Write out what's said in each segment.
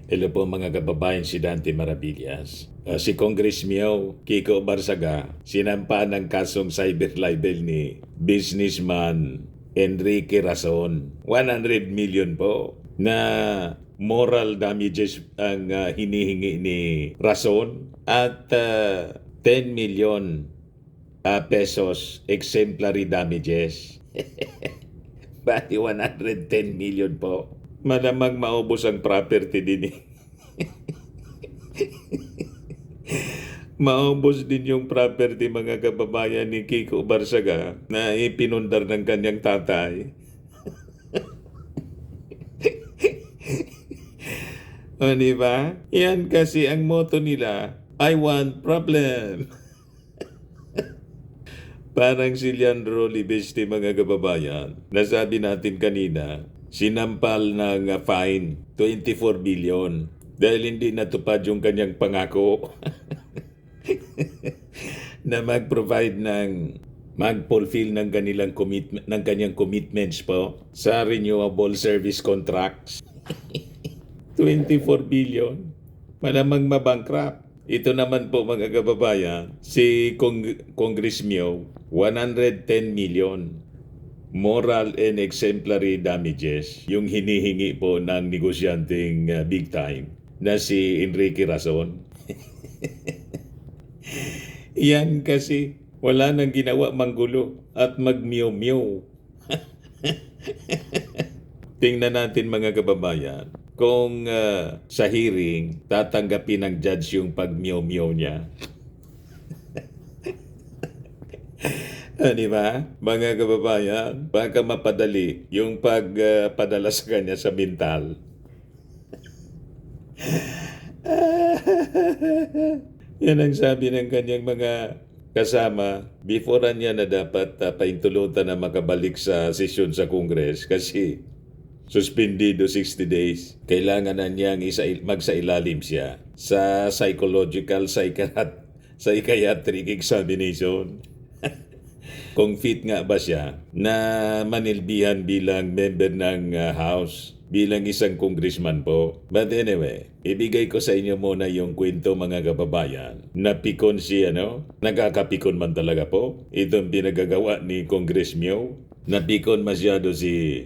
Hello po mga kababayan, si Dante Maravillas. Si Congressmio Kiko Barsaga sinampa ng kasong cyber libel ni businessman Enrique Rason. 100 million po na moral damages ang hinihingi ni Rason at 10 million pesos exemplary damages. Bati 110 million po. Malamang maubos ang property din eh. Maubos din yung property mga kababayan ni Kiko Barsaga na ipinundar ng kanyang tatay. O diba? Yan kasi ang motto nila, I want problem. Parang si Leandro Libeste mga kababayan, nasabi natin kanina, sinampal ng fine 24 billion dahil hindi natupad yung kanyang pangako na mag-fulfill ng kanilang ng kanyang commitments po sa renewable service contracts. 24 billion, malamang mabankrupt. Ito naman po mga kababayan, si Congressmio, 110 million moral and exemplary damages yung hinihingi po ng negosyanteng big time na si Enrique Rason. Yan kasi wala nang ginawa manggulo at magmiyaw-miyaw. Tingnan natin mga kababayan kung sa hearing tatanggapin ng judge yung pagmiyaw-miyaw niya. Di ba? Mga kababayan, baka mapadali yung pagpadala sa kanya sa mental. Yan ang sabi ng kanyang mga kasama before niya na dapat paintulutan na makabalik sa sesyon sa Congress kasi suspendido 60 days. Kailangan na niyang magsailalim siya sa psychiatric examination. Kung fit nga ba siya na manilbihan bilang member ng House, bilang isang congressman po. But anyway, ibigay ko sa inyo muna yung kwento mga kababayan. Napikon siya, Nagkakapikon man talaga po. Itong pinagagawa ni Congressmio. Napikon masyado si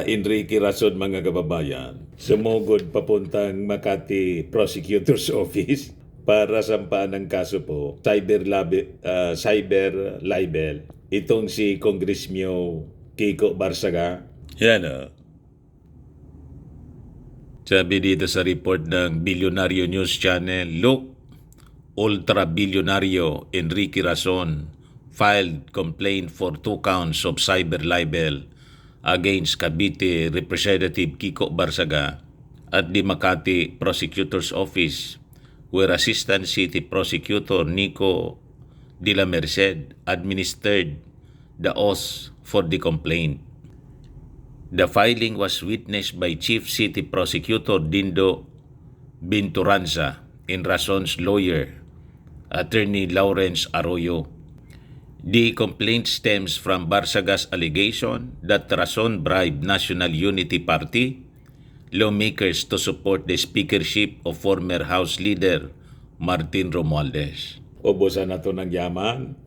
Enrique Rason mga kababayan. Sumugod papuntang Makati Prosecutor's Office para sampaan ng kaso po, cyber libel. Itong si Congressmio Kiko Barsaga. Yan Sabi dito sa report ng Bilyonaryo News Channel, look, ultra-bilyonaryo Enrique Rason filed complaint for 2 counts of cyber libel against Cavite Representative Kiko Barsaga at the Makati Prosecutor's Office, where Assistant City Prosecutor Nico de la Merced administered the oath for the complaint. The filing was witnessed by Chief City Prosecutor Dindo Binturanza and Rason's lawyer, Attorney Lawrence Arroyo. The complaint stems from Barsaga's allegation that Rason bribed National Unity Party lawmakers to support the speakership of former House Leader Martin Romualdez. Ubusan na to ng yaman.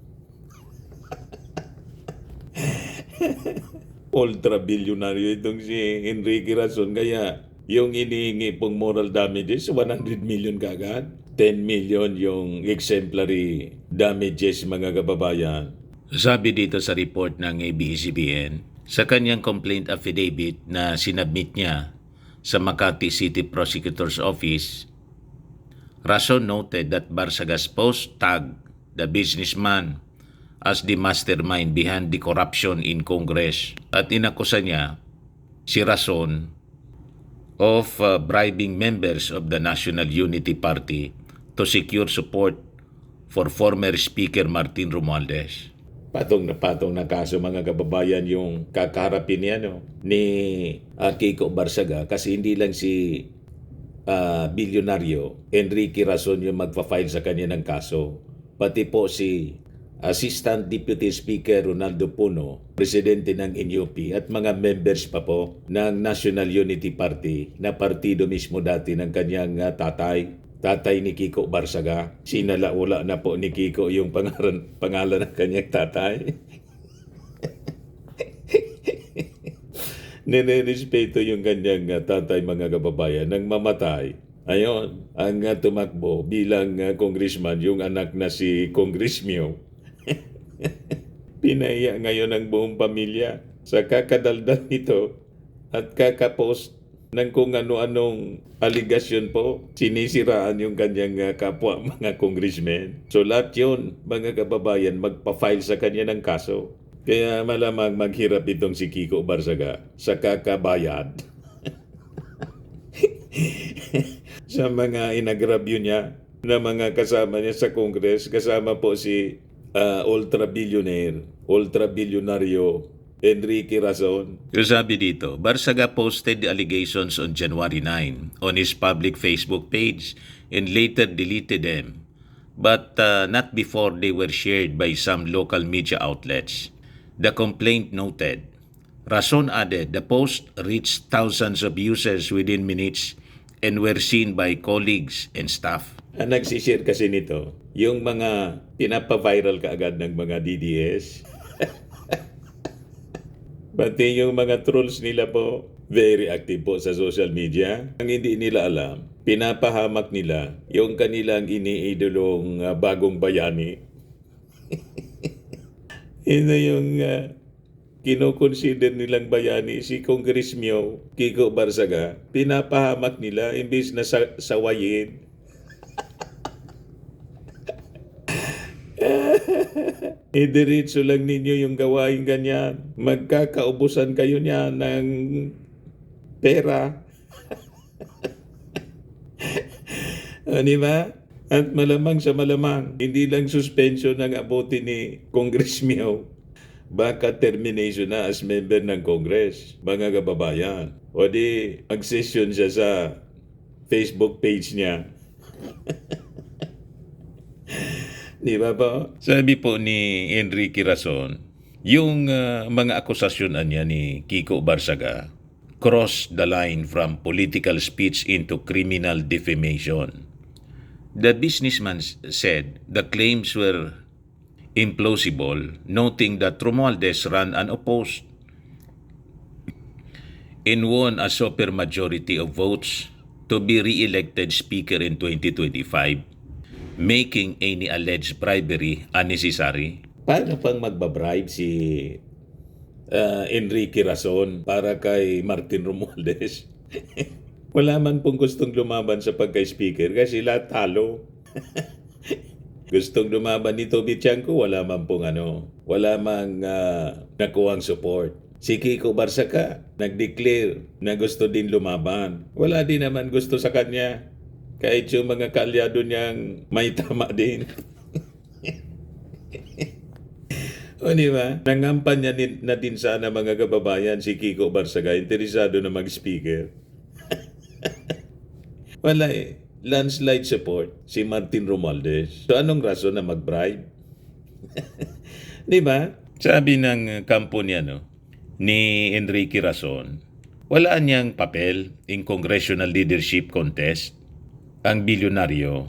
Ultra-bilyonaryo itong si Enrique Rason. Kaya yung inihingi pong moral damages, 100 million kagad. 10 million yung exemplary damages mga kababayan. Sabi dito sa report ng ABS-CBN, sa kanyang complaint affidavit na sinabmit niya sa Makati City Prosecutor's Office, Rason noted that Barsaga's post tagged the businessman as the mastermind behind the corruption in Congress at inakusa niya si Rason of bribing members of the National Unity Party to secure support for former Speaker Martin Romualdez. Patong na kaso mga kababayan yung kakaharapin niya ni Kiko Barsaga kasi hindi lang si bilyonaryo Enrique Rason yung magpa-file sa kanya ng kaso. Pati po si Assistant Deputy Speaker Ronaldo Puno, Presidente ng NUP at mga members pa po ng National Unity Party na partido mismo dati ng kanyang tatay ni Kiko Barsaga. Sinalaula na po ni Kiko yung pangalan ng kanyang tatay. Nirerespeto yung kanyang tatay, mga kababayan, nang mamatay. Ayon, ang tumakbo bilang congressman yung anak na si Congressmio. Pinaiya ngayon ang buong pamilya sa kakadaldal nito at kakapost ng kung ano-anong aligasyon po. Sinisiraan yung kanyang kapwa mga congressmen. So lahat yun, mga kababayan, magpa-file sa kanya ng kaso. Kaya malamang maghirap itong si Kiko Barsaga sa kakabayad sa mga inagrabyo niya na mga kasama niya sa Congress, kasama po si ultra-bilyonaryo Enrique Razon. Yung sabi dito, Barsaga posted the allegations on January 9 on his public Facebook page and later deleted them, but not before they were shared by some local media outlets. The complaint noted, Razon added the post reached thousands of users within minutes and were seen by colleagues and staff. Ang nagsishare kasi nito, yung mga pinapa-viral kaagad ng mga DDS. Pati yung mga trolls nila po, very active po sa social media. Ang hindi nila alam, pinapahamak nila yung kanilang iniidolong bagong bayani. Ito yung kinoconsider nilang bayani, si Congressmio Kiko Barsaga. Pinapahamak nila imbis na sawayin. Idiretso lang ninyo yung gawain ganyan. Magkakaubusan kayo niya ng pera. Di ba? At malamang sa malamang, hindi lang suspension ang abuti ni Congressmio. Baka termination na as member ng Congress, mga kababayan. O di, mag-session siya sa Facebook page niya. Di ba po? Sabi po ni Enrique Razon, yung mga akusasyon niya ni Kiko Barsaga crossed the line from political speech into criminal defamation. The businessman said the claims were implausible, noting that Romualdez ran unopposed and won a supermajority of votes to be re-elected Speaker in 2025, making any alleged bribery unnecessary. Paano pang magbabribe si Enrique Razon para kay Martin Romualdez? Wala man pong gustong lumaban sa pagka-speaker kasi lahat talo. Gustong lumaban ni Toby Tiangco, wala man pong wala mang nakuhang support. Si Kiko Barsaga nag-declare na gusto din lumaban. Wala din naman gusto sa kanya. Kahit yung mga kaalyado niyang may tama din. O di ba? Nangampanya na din sana mga kababayan si Kiko Barsaga, interesado na mag-speaker. Wala eh. Landslide support si Martin Romualdez. So anong rason na mag-bribe? Di ba? Sabi ng kampo niya, ni Enrique Razon, wala niyang papel in congressional leadership contest. Ang bilyonaryo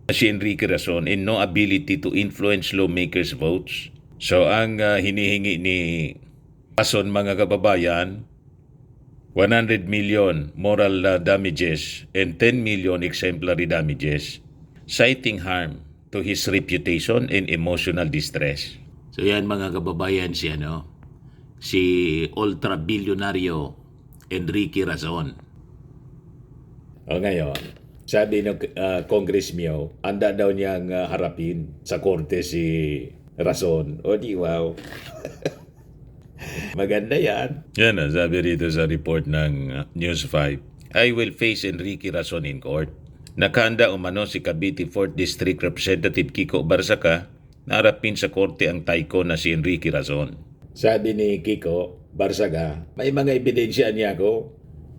si Enrique Razon in no ability to influence lawmakers' votes. So ang hinihingi ni Razon, mga kababayan, 100 million moral damages and 10 million exemplary damages, citing harm to his reputation and emotional distress. So yan, mga kababayan, si ultra-bilyonaryo Enrique Razon. O ngayon, sabi ng Congressmio, anda daw niyang harapin sa korte si Razon. O di wow. Maganda yan. Yan sabi rito sa report ng News 5. I will face Enrique Razon in court. Nakahanda umano si Cavite 4th District Representative Kiko Barsaga na harapin sa korte ang tycoon na si Enrique Razon. Sabi ni Kiko Barsaga, may mga ebidensya niya ako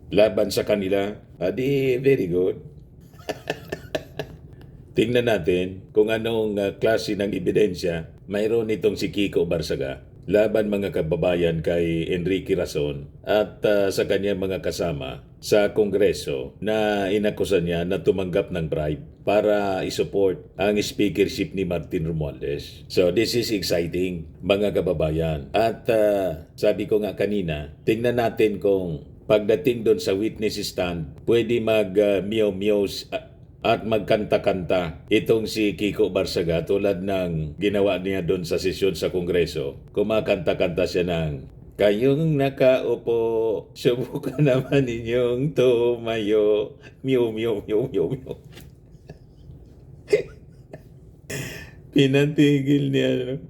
laban sa kanila. Adi, very good. tingnan natin kung anong klase ng ebidensya mayroon itong si Kiko Barsaga laban mga kababayan kay Enrique Razon at sa kanyang mga kasama sa Kongreso na inakusan niya na tumanggap ng bribe para isupport ang speakership ni Martin Romualdez. So this is exciting mga kababayan. At sabi ko nga kanina, tingnan natin kung pagdating doon sa witness stand, pwede mag-meow-meow at magkanta-kanta itong si Kiko Barsaga tulad ng ginawa niya doon sa sesyon sa Kongreso. Kumakanta-kanta siya ng kayong nakaupo, subukan naman ninyong tumayo, meow, meow, meow, meow, meow. Pinatigil niya,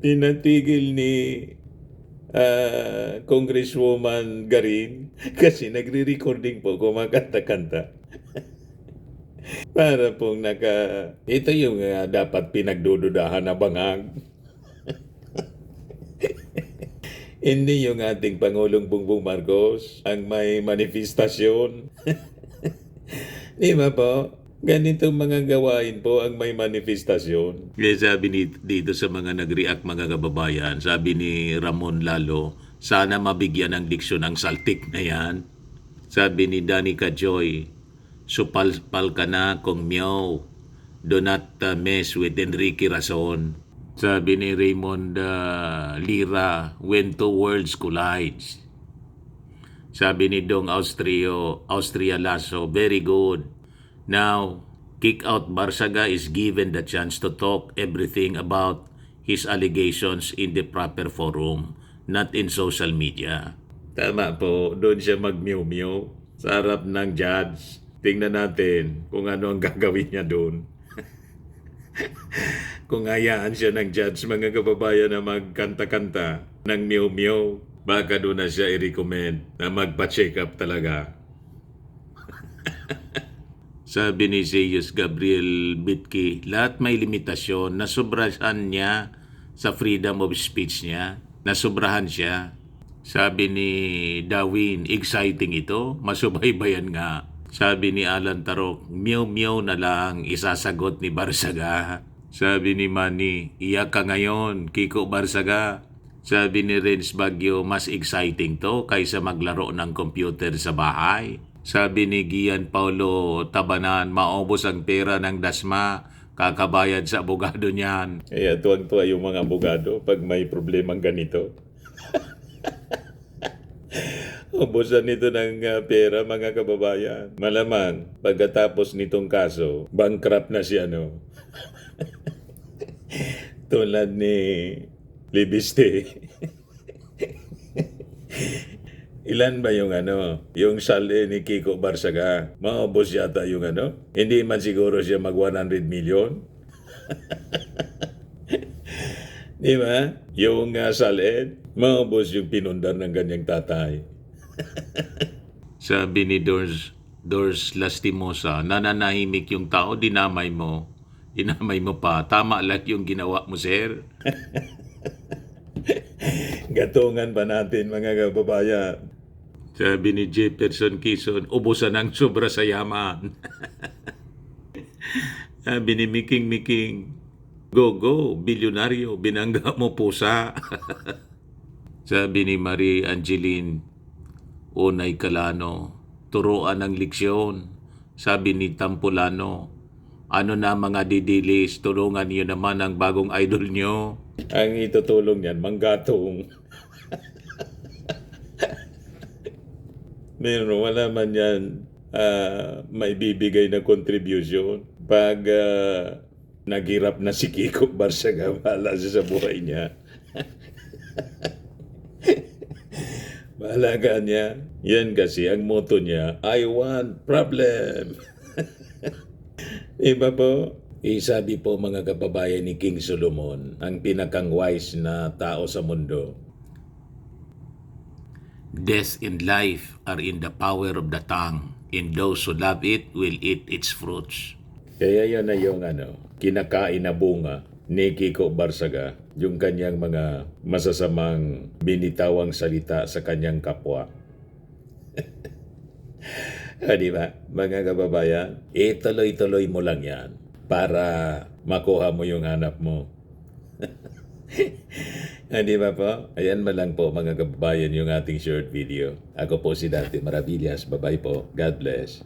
pinatigil ni Congresswoman Garin kasi nagre-recording po kumakanta-kanta. Para pong ito yung dapat pinagdududahan na bangag. Hindi yung ating Pangulong Bongbong Marcos ang may manifestasyon. Di ba po? Ganitong mga gawain po ang may manifestasyon. Kaya sabi dito sa mga nag-react mga kababayan, sabi ni Ramon Lalo, sana mabigyan ng diksyon ang saltik na yan. Sabi ni Danica Joy, supalpal ka na kung meow, do not mess with Enrique Razon. Sabi ni Raymond Lira, when two worlds collides. Sabi ni Dong Austria Lasso, very good. Now, kick out Barsaga is given the chance to talk everything about his allegations in the proper forum, not in social media. Tama po, doon siya mag-mew-mew sa harap ng judge. Tingnan natin kung ano ang gagawin niya doon. Kung hayaan siya ng judge, mga kababayan, na magkanta-kanta ng mew-mew, baka doon na siya i-recommend na magpa-check up talaga. Sabi ni Zeus Gabriel Bitki, lahat may limitasyon, nasobrahan niya sa freedom of speech niya, nasobrahan siya. Sabi ni Darwin, exciting ito, masubaybayan nga. Sabi ni Alan Tarok, meow-meow na lang, isasagot ni Barsaga. Sabi ni Manny, iyak ka ngayon, Kiko Barsaga. Sabi ni Renz Bagyo, mas exciting to kaysa maglaro ng computer sa bahay. Sabi ni Gian Paulo Tabanan, maubos ang pera ng dasma, kakabayad sa abogado niyan. Kaya tuwang-tuwa yung mga abogado pag may problemang ganito. Ubusan nito ng pera, mga kababayan. Malamang, pagkatapos nitong kaso, bankrupt na siya, no? Tulad ni Libiste. Ilan ba yung yung sali ni Kiko Barsaga? Maubos yata yung Hindi man siguro siya mag 100 million. Di ba? Yung sali, maubos yung pinundar ng ganyang tatay. Sabi ni Dors Lastimosa, nananahimik yung tao, dinamay mo. Dinamay mo pa. Tama lang yung ginawa mo, sir. Gatungan pa natin, mga kababayan. Sabi ni Jefferson Quezon, ubusan ang sobra sa yaman. Sabi ni Miking, go, bilyonaryo, binangga mo pusa. Sabi ni Marie Angeline, Unay Calano, turuan ng leksyon. Sabi ni Tampolano, ano na mga didilis, tulungan niyo naman ang bagong idol niyo. Ang itutulong niyan, manggatong. Meron, wala man yan may bibigay na contribution. Pag naghirap na si Kiko Barsaga, bahala siya sa buhay niya. Bahala ka niya. Yan kasi ang motto niya, I want problem. Iba po? Sabi po mga kababayan ni King Solomon, ang pinakang wise na tao sa mundo. Death and life are in the power of the tongue, and those who love it will eat its fruits. Kaya yun na yung kinakain na bunga ni Kiko Barsaga, yung kanyang mga masasamang binitawang salita sa kanyang kapwa. Di ba, mga kababayan? Ituloy-tuloy mo lang yan para makuha mo yung hanap mo. Di ba po? Ayan man lang po mga kababayan yung ating short video. Ako po si Dante Maravillas. Bye-bye po. God bless.